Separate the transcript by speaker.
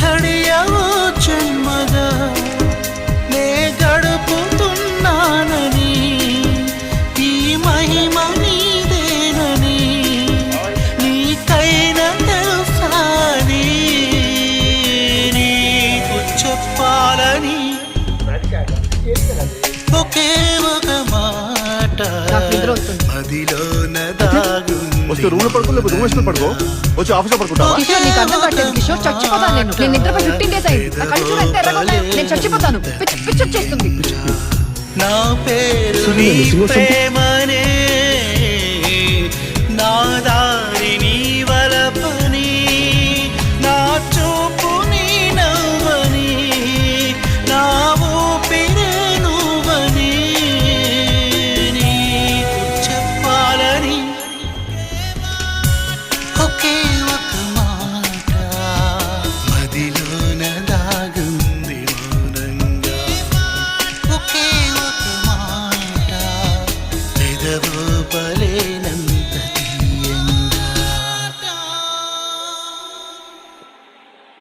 Speaker 1: ఘడియవో జన్మగా నే గడుపుతున్నానని ఈ మహిమ నీదేనని నీకైనా తెలుసాని నీకు చెప్పాలని ఒకే ఒక మాట మదిలోన
Speaker 2: వస్తే రూమ్ లో పడుకో, లేకపోతే రూమ్ వేసుకుని పడుకో. వచ్చి ఆఫీస్ లో పడుకుంటావా?
Speaker 3: కిషోర్ నీకు అర్థం కావట్లేదు కిషోర్, చచ్చిపోతాను నేను నిద్రపై 15 days అయింది. నా కళ్ళు చూడు ఎంత ఎర్రగా ఉన్నాయో. నేను చచ్చిపోతాను, పిచ్చి వచ్చేస్తుంది.
Speaker 1: నా పేరు నీ ప్రేమనే, నా దారి నీ వలపని, నా చూపు నీ నవ్వని, నా ఊపిరే నువ్వని నీకు చెప్పాలని ఒకే ఒక మాట మదిలోన దాగుంది మౌనంగా. ఒకే ఒక మాట పెదవు